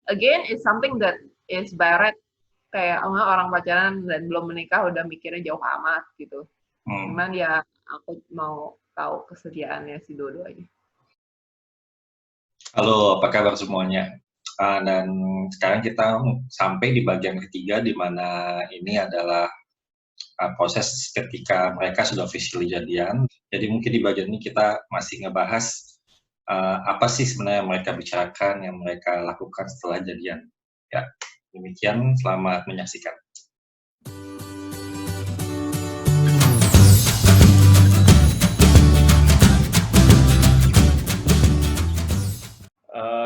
again it's something that is by kayak orang pacaran dan belum menikah udah mikirnya jauh amat gitu. Cuman ya aku mau tahu kesediaannya si Dodo aja. Halo, apa kabar semuanya? Dan sekarang kita sampai di bagian ketiga, di mana ini adalah proses ketika mereka sudah officially jadian. Jadi mungkin di bagian ini kita masih ngebahas apa sih sebenarnya yang mereka bicarakan, yang mereka lakukan setelah jadian. Ya, demikian, selamat menyaksikan.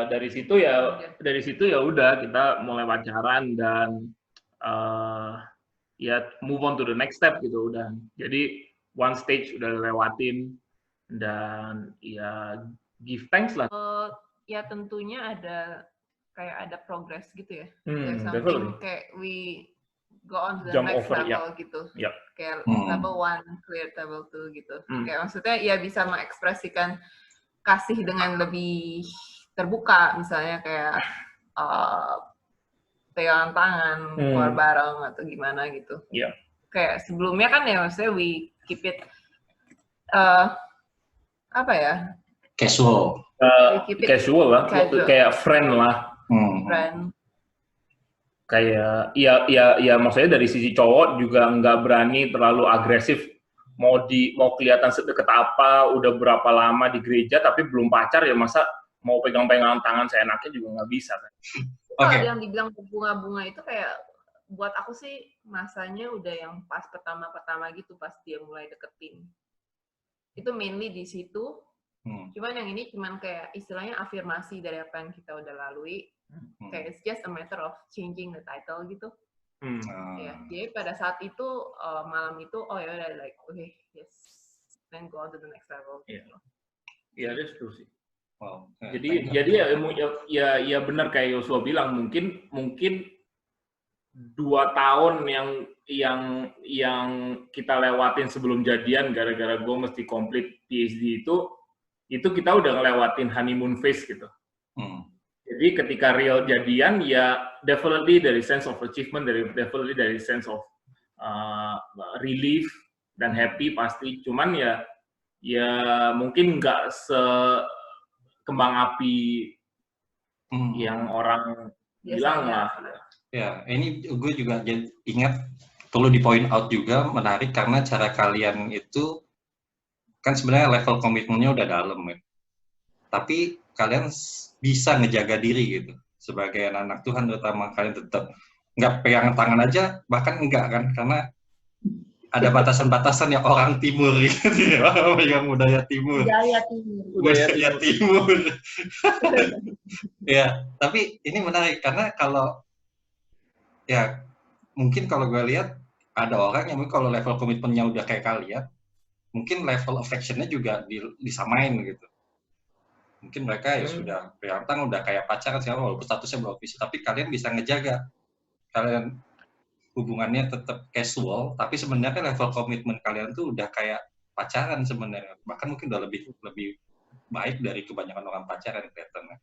Dari situ ya udah kita mulai pacaran dan ya move on to the next step gitu udah. Jadi one stage udah lewatin dan ya give thanks lah. Ya tentunya ada progress gitu ya. Definitely. Kayak we go on to the Jump next over, level gitu. Yep. Kayak level 1 clear, level 2 gitu. Kayak maksudnya ya bisa mengekspresikan kasih dengan lebih terbuka, misalnya kayak pegangan tangan, keluar bareng atau gimana gitu. Yeah. Kayak sebelumnya kan ya maksudnya we keep it apa ya? Casual. Casual lah, kayak friend lah. Friend. Kayak ya maksudnya dari sisi cowok juga nggak berani terlalu agresif. Mau kelihatan sedekat apa, udah berapa lama di gereja tapi belum pacar ya masa mau pegang-pegangan tangan seenaknya juga nggak bisa kan. Kalau yang dibilang bunga-bunga itu kayak buat aku sih masanya udah yang pas pertama-pertama gitu, pas dia mulai deketin. Itu mainly di situ. Cuman yang ini cuman kayak istilahnya afirmasi dari apa yang kita udah lalui. Kayak it's just a matter of changing the title gitu. Ya, jadi pada saat itu malam itu ya udah like okay, yes, then go on to the next level. Iya, that's true sih. Wow. Jadi ya benar kayak Yosua bilang mungkin 2 tahun yang kita lewatin sebelum jadian gara-gara gue mesti complete PhD itu kita udah ngelewatin honeymoon phase gitu. Jadi ketika real jadian ya definitely dari sense of achievement, definitely dari sense of relief dan happy pasti. Cuman ya mungkin nggak sekembang api yang orang bilang lah. Ya, ini gue juga ingat perlu di point out juga menarik karena cara kalian itu kan sebenarnya level komitmennya udah dalam ya. Tapi kalian bisa ngejaga diri gitu sebagai anak Tuhan, terutama kalian tetap nggak pegang tangan aja, bahkan enggak kan, karena ada batasan-batasan yang orang timur gitu ya, yang budaya timur. Ya, tapi ini menarik karena kalau ya mungkin kalau gue lihat ada orang yang mungkin kalau level komitmennya udah kayak kalian, mungkin level affection-nya juga disamain gitu. Mungkin mereka ya sudah pegang tangan, udah kayak pacaran sekarang walaupun statusnya belum official, tapi kalian bisa ngejaga kalian hubungannya tetap casual, tapi sebenarnya level komitmen kalian tuh udah kayak pacaran sebenarnya, bahkan mungkin udah lebih baik dari kebanyakan orang pacaran kelihatannya.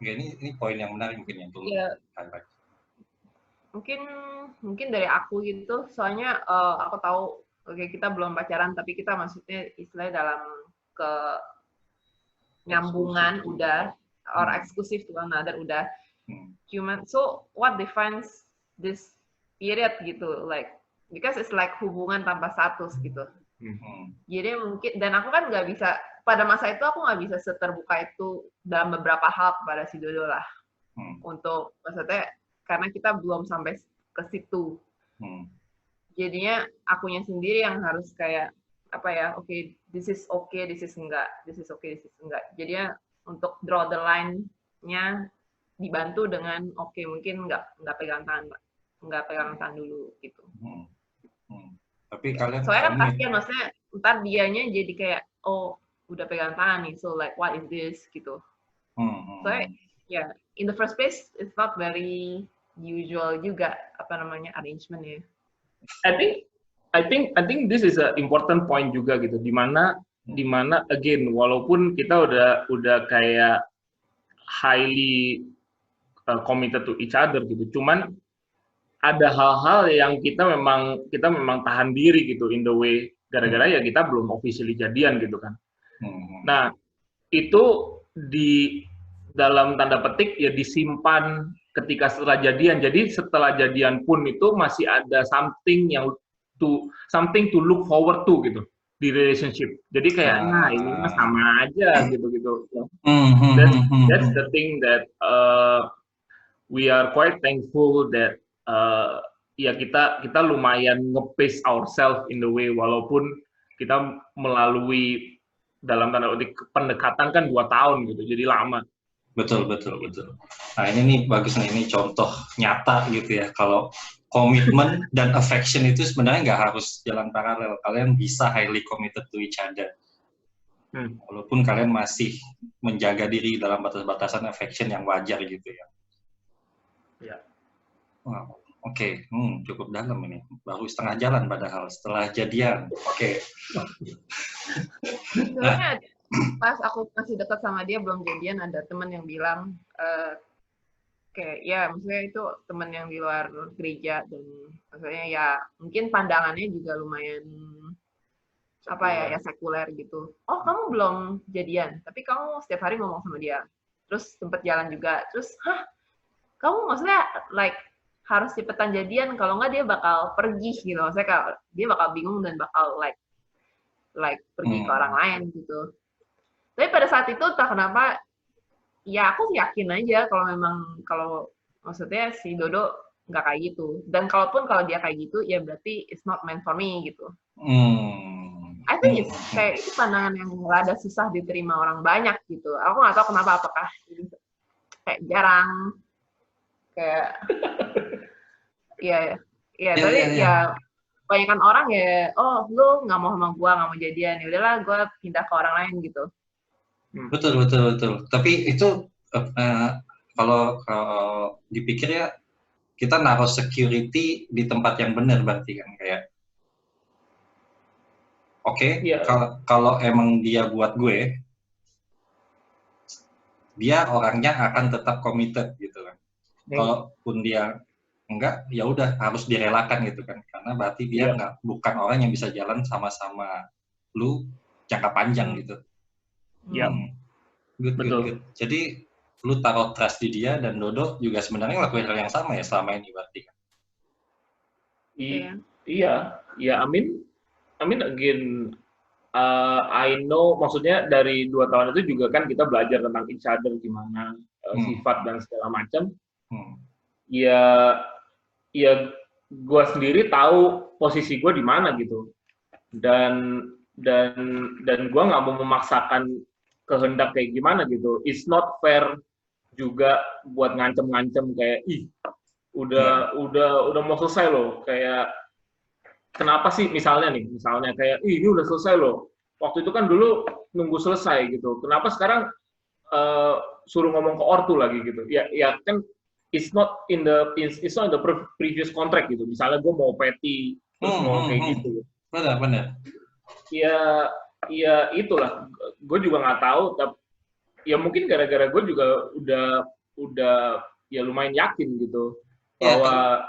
Ini poin yang menarik mungkin yang perlu highlight. Mungkin dari aku gitu, soalnya aku tahu kita belum pacaran tapi kita maksudnya istilahnya dalam nyambungan udah or exclusive to one another udah. Cuman so what defines this period gitu, like because it's like hubungan tanpa status gitu. Jadi mungkin, dan aku kan nggak bisa pada masa itu aku nggak bisa seterbuka itu dalam beberapa hal kepada si Dodo lah. Untuk maksudnya karena kita belum sampai ke situ. Jadinya akunya sendiri yang harus kayak apa ya, this is okay, this is enggak, this is okay, this is enggak. Jadinya untuk draw the line-nya dibantu dengan mungkin nggak pegang tangan dulu gitu. Tapi kalian soalnya kan kasihan, maksudnya ntar dianya jadi kayak udah pegang tangan nih, so like what is this gitu. Soalnya ya in the first place it's not very usual juga arrangement-nya. I think this is a important point juga gitu, di mana again walaupun kita udah kayak highly committed to each other gitu. Cuman ada hal-hal yang kita memang tahan diri gitu in the way gara-gara ya kita belum officially jadian gitu kan. Nah, itu di dalam tanda petik ya disimpan ketika setelah jadian. Jadi setelah jadian pun itu masih ada something to look forward to gitu di relationship. Jadi kayak nah ini mah sama aja gitu. That's the thing that we are quite thankful that ya kita lumayan nge-pace ourselves in the way, walaupun kita melalui dalam tanda petik pendekatan kan 2 tahun gitu, jadi lama. Betul. Nah ini nih bagus nih, ini contoh nyata gitu ya, kalau komitmen dan affection itu sebenarnya nggak harus jalan paralel, kalian bisa highly committed to each other. Walaupun kalian masih menjaga diri dalam batas-batasan affection yang wajar gitu ya. Ya. Wow. Oke, cukup dalam ini. Baru setengah jalan padahal setelah jadian. Oke. Sebenarnya pas aku masih dekat sama dia belum jadian, ada teman yang bilang kayak ya maksudnya itu teman yang di luar gereja, dan maksudnya ya mungkin pandangannya juga lumayan ya sekuler gitu. Oh kamu belum jadian, tapi kamu setiap hari ngomong sama dia, terus sempet jalan juga, terus kamu maksudnya like harus cepetan jadian, kalau nggak dia bakal pergi gitu. Maksudnya kalau dia bakal bingung dan bakal like pergi ke orang lain gitu. Tapi pada saat itu entah kenapa ya aku yakin aja kalau maksudnya si Dodo nggak kayak gitu. Dan kalau dia kayak gitu ya berarti it's not meant for me gitu. I think it's kayak itu pandangan yang rada susah diterima orang banyak gitu. Aku nggak tahu kenapa, apakah kayak jarang kayak tapi ya kebanyakan orang ya, oh lu nggak mau sama gua, nggak mau jadian, ya udahlah gua pindah ke orang lain gitu. Betul. Tapi itu kalau dipikir ya, kita naruh security di tempat yang benar berarti kan, kayak kalau emang dia buat gue, dia orangnya akan tetap committed gitu kan. Kalaupun dia enggak, ya udah harus direlakan gitu kan, karena berarti dia bukan orang yang bisa jalan sama-sama lu jangka panjang gitu. Good. Jadi lu taruh trust di dia, dan Dodo juga sebenarnya ngelakuin hal yang sama ya selama ini berarti kan. Iya, I mean again, I know, maksudnya dari 2 tahun itu juga kan kita belajar tentang each other, gimana sifat dan segala macam. Ya gue sendiri tahu posisi gue di mana gitu, dan gue nggak mau memaksakan kehendak kayak gimana gitu. It's not fair juga buat ngancem-ngancem kayak udah mau selesai loh, kayak kenapa sih misalnya kayak ini udah selesai loh, waktu itu kan dulu nunggu selesai gitu, kenapa sekarang suruh ngomong ke ortu lagi gitu. Ya kan it's not in the previous contract gitu. Misalnya gue mau petty terus mau kayak gitu. Benar. Ya itulah. Gue juga nggak tahu. Tapi ya mungkin gara-gara gue juga udah ya lumayan yakin gitu bahwa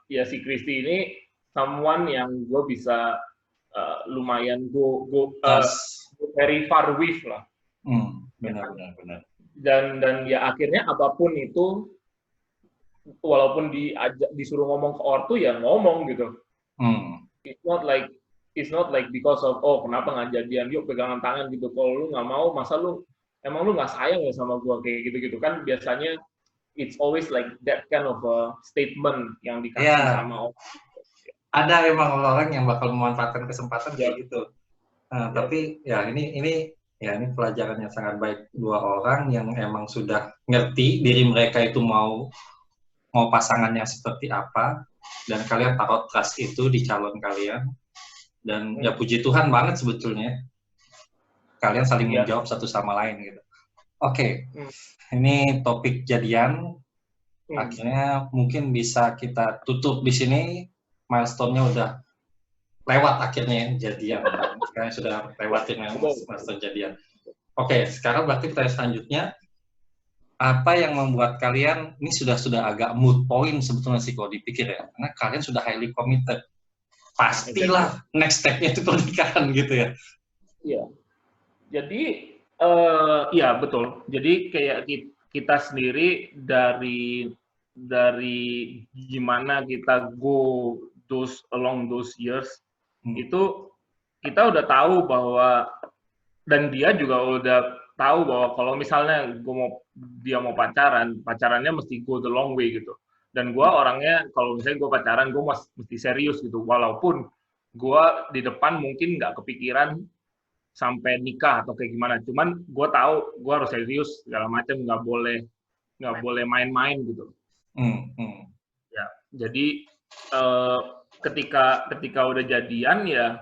ya si Kristi ini someone yang gue bisa lumayan go very far with lah. Benar. Dan ya akhirnya apapun itu, walaupun disuruh ngomong ke ortu ya ngomong gitu. It's not like because of kenapa nggak jadian, yuk pegangan tangan gitu. Kalau lu nggak mau, masa emang lu nggak sayang ya sama gua, kayak gitu kan biasanya it's always like that kind of a statement yang dikasih sama orang. Ada emang orang yang bakal memanfaatkan kesempatan kayak gitu. Tapi ya ini pelajaran yang sangat baik, 2 orang yang emang sudah ngerti diri mereka itu mau pasangannya seperti apa, dan kalian taruh trust itu di calon kalian, dan ya puji Tuhan banget sebetulnya kalian saling menjawab satu sama lain gitu. Oke. Ini topik jadian akhirnya mungkin bisa kita tutup di sini. Milestone-nya udah lewat akhirnya jadian. Sekarang sudah lewatin milestone jadian. Oke, sekarang berarti pertanyaan selanjutnya, apa yang membuat kalian ini sudah agak moot point sebetulnya sih kalau dipikir ya, karena kalian sudah highly committed, pastilah next step-nya itu pernikahan gitu ya. Iya. Jadi ya betul. Jadi kayak kita sendiri dari gimana kita go along those years, itu kita udah tahu bahwa, dan dia juga udah tahu bahwa kalau misalnya dia mau pacarannya mesti go the long way gitu. Dan gue orangnya kalau misalnya gue pacaran gue mesti serius gitu, walaupun gue di depan mungkin nggak kepikiran sampai nikah atau kayak gimana, cuman gue tahu gue harus serius segala macam, nggak boleh main-main gitu. Ya, jadi ketika udah jadian ya,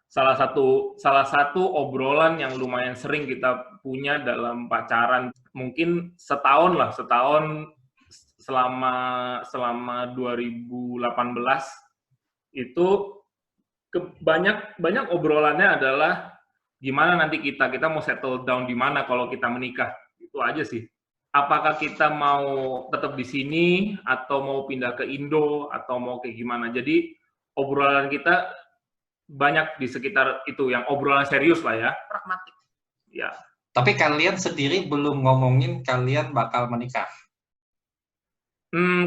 salah satu obrolan yang lumayan sering kita punya dalam pacaran, mungkin setahun selama 2018 itu banyak obrolannya adalah gimana nanti kita mau settle down di mana kalau kita menikah. Itu aja sih. Apakah kita mau tetap di sini atau mau pindah ke Indo atau mau kayak gimana. Jadi obrolan kita banyak di sekitar itu, yang obrolan serius lah ya. Pragmatik. Ya. Tapi kalian sendiri belum ngomongin kalian bakal menikah?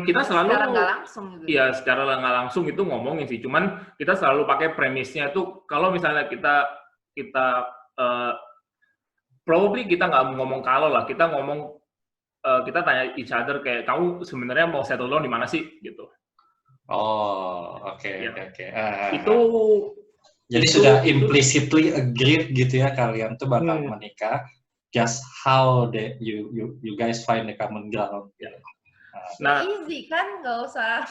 Kita selalu secara nggak langsung gitu. Iya, secara nggak langsung itu ngomongin sih. Cuman kita selalu pakai premisnya itu, kalau misalnya kita probably kita nggak ngomong kalau lah, kita ngomong kita tanya each other kayak, kamu sebenarnya mau settle down di mana sih gitu. Oh, oke. Itu jadi sudah implicitly agreed gitu ya, kalian tuh bakal menikah. Just how you guys find the common ground. Yeah. Nah, easy kan, nggak usah.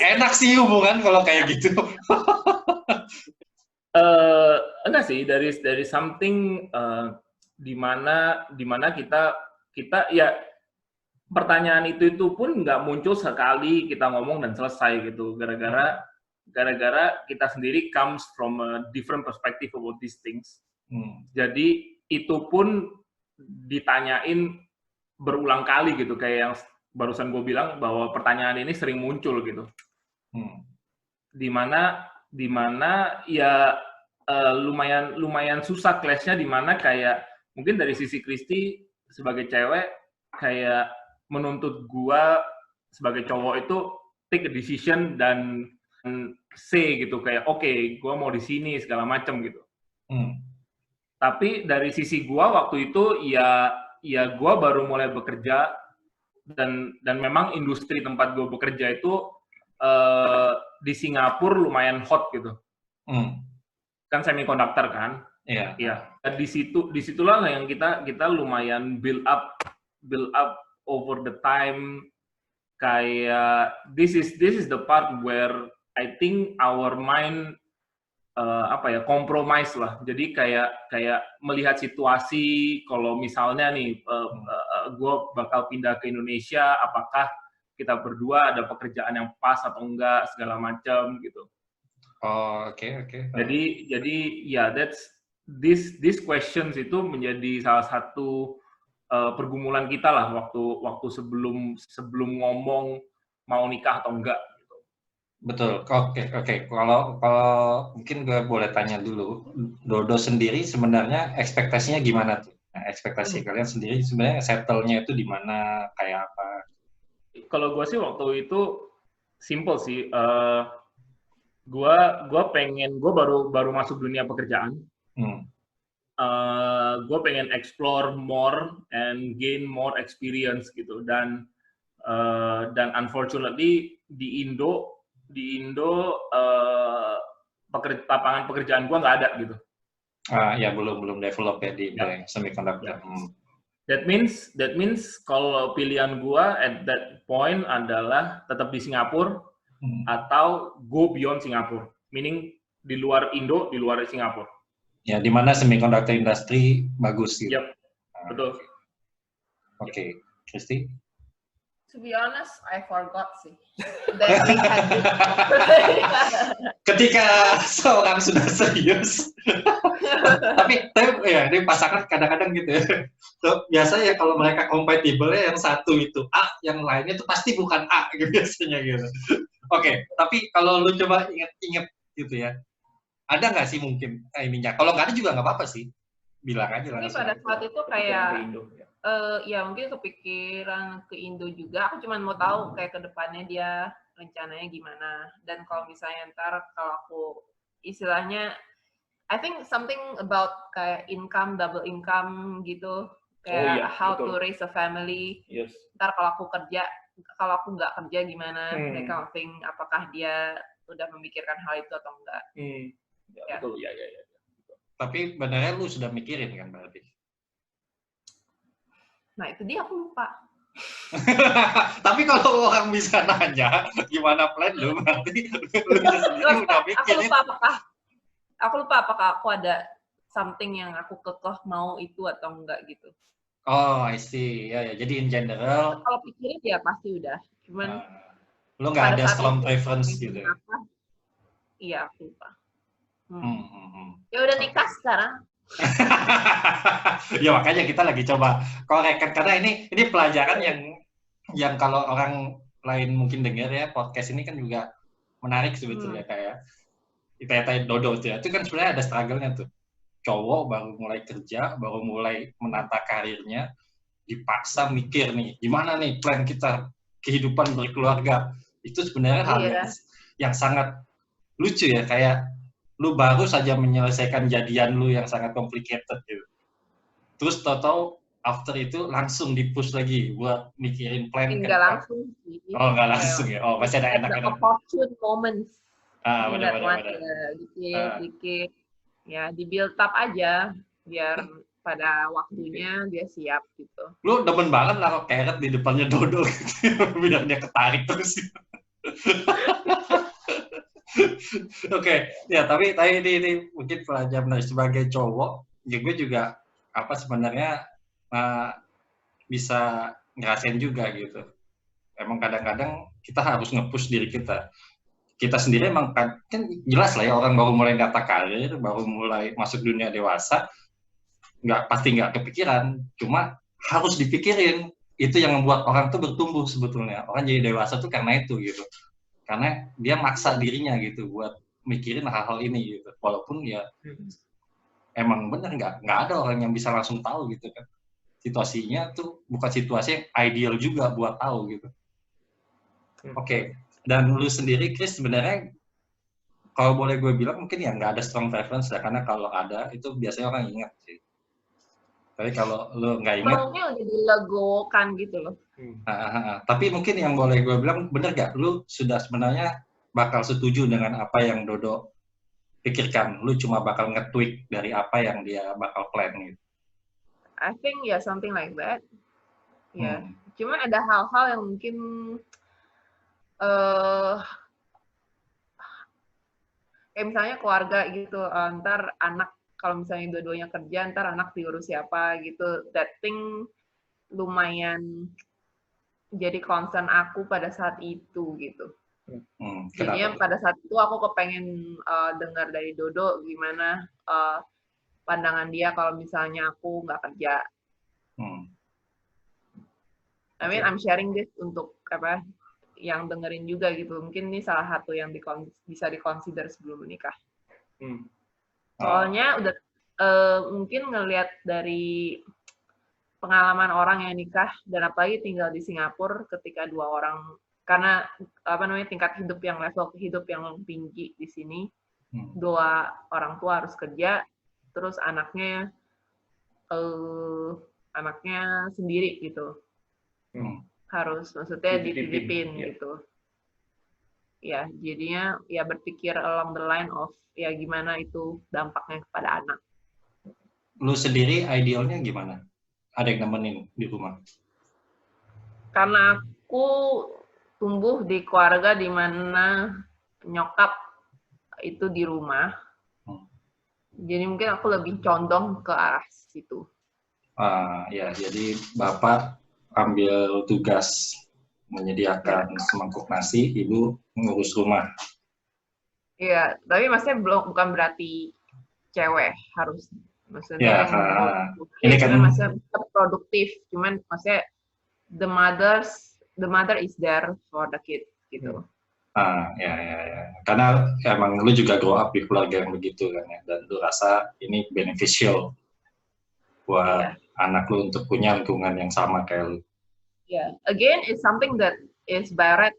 Enak sih hubungan kalau kayak gitu. Enggak sih, dari something di mana kita ya, pertanyaan itu pun nggak muncul sekali kita ngomong dan selesai gitu, gara-gara kita sendiri comes from a different perspective about these things. Jadi itu pun ditanyain berulang kali gitu, kayak yang barusan gue bilang bahwa pertanyaan ini sering muncul gitu. Dimana ya lumayan susah clash-nya, dimana kayak mungkin dari sisi Kristi sebagai cewek kayak menuntut gua sebagai cowok itu take a decision dan say gitu, kayak oke, gua mau di sini segala macam gitu. Tapi dari sisi gua waktu itu ya gua baru mulai bekerja, dan memang industri tempat gua bekerja itu di Singapura lumayan hot gitu. Kan semiconductor kan? Iya. Iya. Disitulah yang kita lumayan build up over the time. Kayak this is the part where I think our mind compromise lah. Jadi kayak melihat situasi, kalau misalnya nih gue bakal pindah ke Indonesia, apakah kita berdua ada pekerjaan yang pas atau enggak, segala macam gitu. Oh, oke. Jadi ya, these questions itu menjadi salah satu pergumulan kita lah waktu sebelum ngomong mau nikah atau enggak gitu. Betul. Oke. Kalau mungkin gue boleh tanya dulu, Dodo sendiri sebenarnya ekspektasinya gimana tuh? Nah, ekspektasi kalian sendiri sebenarnya settle-nya itu di mana, kayak apa? Kalau gue sih waktu itu simple sih. Gue baru masuk dunia pekerjaan. Gue pengen explore more and gain more experience gitu, dan unfortunately di Indo lapangan pekerjaan gue nggak ada gitu. Ya belum develop ya di semiconductor. That means kalau pilihan gue at that point adalah tetap di Singapura atau go beyond Singapura, meaning di luar Indo, di luar Singapura. Ya, di mana semiconductor industri bagus gitu. Yep, betul. Oke. Kristi? To be honest, I forgot sih. That we had this. Ketika seorang sudah serius, tapi ya ini pasangan kadang-kadang gitu ya. Biasanya kalau mereka compatible yang satu itu A, yang lainnya itu pasti bukan A gitu biasanya gitu. Oke, tapi kalau lu coba inget gitu ya, ada nggak sih mungkin ininya? Kalau nggak ada juga nggak apa-apa sih, bilang aja Tapi langsung. pada saat itu kayak ya. ya mungkin kepikiran ke Indo juga. Aku cuma mau tahu kayak ke depannya dia rencananya gimana. Dan kalau misalnya ntar kalau aku istilahnya, I think something about kayak income, double income gitu. Kayak how betul. to raise a family. Yes. Ntar kalau aku kerja, kalau aku nggak kerja gimana? That kind of thing. Apakah dia udah memikirkan hal itu atau enggak? Ya, betul, ya. Tapi benernya lu sudah mikirin kan berarti? Nah itu dia aku lupa. Tapi kalau orang bisa nanya gimana plan lu, berarti lu sendiri udah mikirin. Aku lupa apakah aku ada something yang aku kekeh mau itu atau enggak gitu. Oh, I see. Ya. Jadi in general. Kalau pikirin ya pasti udah. Cuman lu nggak ada strong preference gitu. Iya, aku lupa. Ya udah nikah sekarang. Ya makanya kita lagi coba korekkan karena ini pelajaran yang kalau orang lain mungkin dengar ya, podcast ini kan juga menarik sebetulnya kayak Dodo itu kan sebenarnya ada struggle-nya tuh. Cowok baru mulai kerja, baru mulai menata karirnya, dipaksa mikir nih gimana nih plan kita kehidupan berkeluarga. Itu sebenarnya hal yang sangat lucu ya, kayak lu baru saja menyelesaikan jadian lu yang sangat complicated gitu. Terus tahu after itu langsung di-push lagi buat mikirin plan. Enggak langsung sih. Oh, enggak langsung ya. Oh, masih ada enak-enak. Opportune moments. Benar. Dikit. Ya, di build up aja biar pada waktunya dia siap gitu. Lu demen banget naruh carrot di depannya Dodo gitu. Biar dia ketarik terus. Oke, ya tapi ini mungkin pelajaran sebagai cowok, ya gue juga sebenarnya bisa ngerasain juga gitu. Emang kadang-kadang kita harus nge-push diri kita. Kita sendiri emang kan jelas lah ya, orang baru mulai data karir, baru mulai masuk dunia dewasa, pasti nggak kepikiran, cuma harus dipikirin. Itu yang membuat orang tuh bertumbuh sebetulnya. Orang jadi dewasa tuh karena itu gitu. Karena dia maksa dirinya gitu buat mikirin hal-hal ini gitu, walaupun ya emang bener nggak ada orang yang bisa langsung tahu gitu kan, situasinya tuh bukan situasi yang ideal juga buat tahu gitu. Oke. Dan lu sendiri Chris sebenarnya kalau boleh gue bilang mungkin ya nggak ada strong preference ya, karena kalau ada itu biasanya orang ingat sih, tapi kalau lu nggak ingat maunya udah dilegokan gitu loh. Tapi mungkin yang boleh gue bilang, bener gak? Lu sudah sebenarnya bakal setuju dengan apa yang Dodo pikirkan? Lu cuma bakal nge-tweak dari apa yang dia bakal plan gitu? I think ya something like that. Ya, cuma ada hal-hal yang mungkin kayak misalnya keluarga gitu, ntar anak kalau misalnya dua-duanya kerja, ntar anak diurus siapa gitu. That thing lumayan jadi concern aku pada saat itu gitu. Jadinya pada saat itu aku kepengen dengar dari Dodo gimana pandangan dia kalau misalnya aku nggak kerja. I mean, I'm sharing this untuk yang dengerin juga gitu. Mungkin ini salah satu yang bisa dikonsider sebelum menikah. Soalnya udah mungkin ngelihat dari pengalaman orang yang nikah dan apalagi tinggal di Singapura ketika dua orang, karena tingkat hidup yang level hidup yang tinggi di sini, dua orang tua harus kerja, terus anaknya sendiri gitu, harus maksudnya dititipin gitu. Ya jadinya ya berpikir along the line of ya gimana itu dampaknya kepada anak. Lu sendiri idealnya gimana? Ada yang nemenin di rumah? Karena aku tumbuh di keluarga di mana nyokap itu di rumah, jadi mungkin aku lebih condong ke arah situ. Ya, jadi Bapak ambil tugas menyediakan semangkuk nasi, ibu ngurus rumah. Iya, tapi maksudnya bukan berarti cewek harus, maksudnya ini kan maksudnya produktif, cuman maksudnya the mother is there for the kid gitu. Ya. Karena emang lu juga grow up di keluarga yang begitu kan ya, dan lu rasa ini beneficial buat anak lu untuk punya lingkungan yang sama kayak lu. Again, it's something that is by right,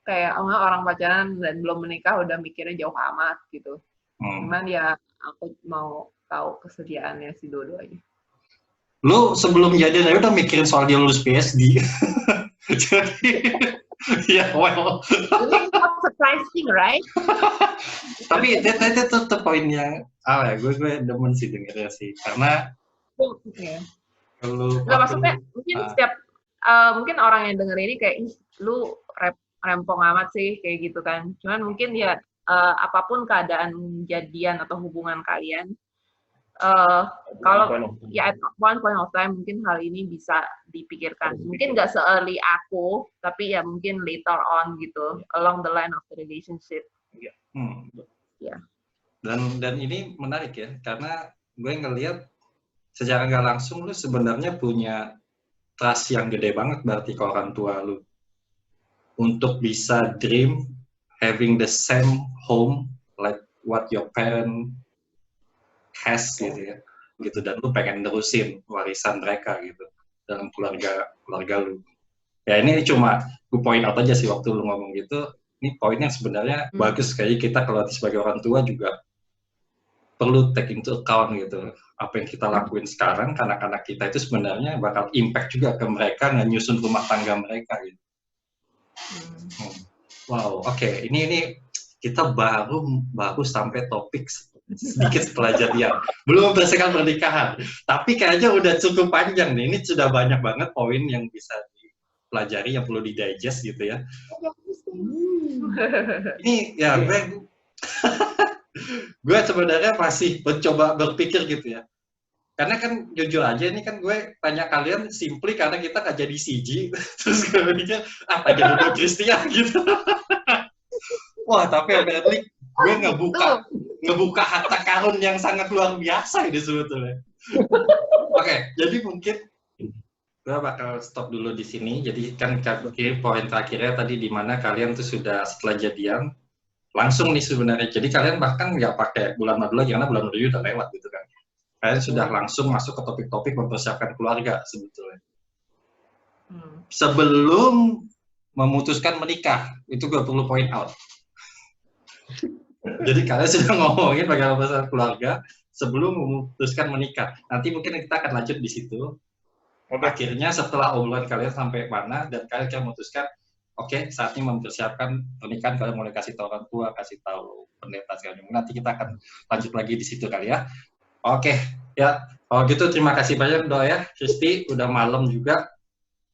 kayak orang pacaran dan belum menikah udah mikirnya jauh amat gitu. Cuman ya aku mau tahu kesediaannya si dua-duanya. Lu sebelum jadian aja udah mikirin soal dia lulus PSD. Jadi ya, well. It's not surprising, right? Tapi itu poinnya, gue demen sih dengernya sih, karena kalau maksudnya mungkin setiap mungkin orang yang denger ini kayak lu rempong amat sih kayak gitu kan. Cuman mungkin ya apapun keadaan jadian atau hubungan kalian, kalau ya at one point of time mungkin hal ini bisa dipikirkan. Mungkin nggak se-early aku, tapi ya mungkin later on gitu, along the line of the relationship. Dan ini menarik ya, karena gue ngelihat secara nggak langsung lu sebenarnya punya trust yang gede banget berarti ke orang tua lu untuk bisa dream having the same home like what your parent has gitu ya, gitu, dan lu pengen nerusin warisan mereka gitu dalam keluarga lu. Ya ini cuma gue point out aja sih waktu lu ngomong gitu, ini poin yang sebenarnya bagus, kayak kita kalau sebagai orang tua juga perlu take into account gitu, apa yang kita lakuin sekarang anak-anak kita itu sebenarnya bakal impact juga ke mereka nyusun rumah tangga mereka gitu. Wow, oke. Ini kita baru sampai topik sedikit setelah jadian, belum bersihkan pernikahan, tapi kayaknya udah cukup panjang nih. Ini sudah banyak banget poin yang bisa dipelajari, yang perlu di-digest gitu ya. Ini ya gue sebenarnya masih mencoba berpikir gitu ya, karena kan jujur aja ini kan gue tanya kalian simply karena kita nggak jadi CG, terus gue pikir tanya dulu Christian gitu. Wah, tapi apparently gue ngebuka harta karun yang sangat luar biasa ini sebetulnya. Oke, jadi mungkin gue bakal stop dulu di sini. Jadi kan poin terakhirnya tadi di mana kalian tuh sudah setelah jadian langsung nih sebenarnya. Jadi kalian bahkan nggak pakai bulan madu lagi karena bulan madu udah lewat gitu kan. Kalian sudah langsung masuk ke topik-topik mempersiapkan keluarga sebetulnya. Sebelum memutuskan menikah, itu gue perlu point out. Jadi kalian sudah ngomongin bagaimana mempersiapkan keluarga sebelum memutuskan menikah. Nanti mungkin kita akan lanjut di situ. Akhirnya setelah obrolan kalian sampai mana dan kalian akan memutuskan, oke, saatnya mempersiapkan pernikahan, kalian mulai kasih tahu orang tua, kasih tahu pendeta segala macam. Nanti kita akan lanjut lagi di situ kali ya. Oke, ya. Kalau gitu terima kasih banyak Doa ya, Kristi, udah malam juga.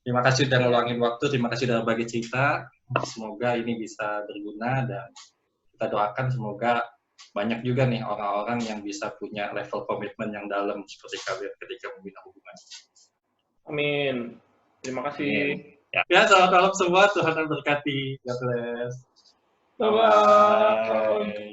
Terima kasih udah ngeluangin waktu, terima kasih udah bagi cerita. Semoga ini bisa berguna dan kita doakan semoga banyak juga nih orang-orang yang bisa punya level komitmen yang dalam seperti kalian ketika membina hubungan. Amin. Terima kasih. Ya, selamat malam semua. Tuhan memberkati. God bless. Bye-bye.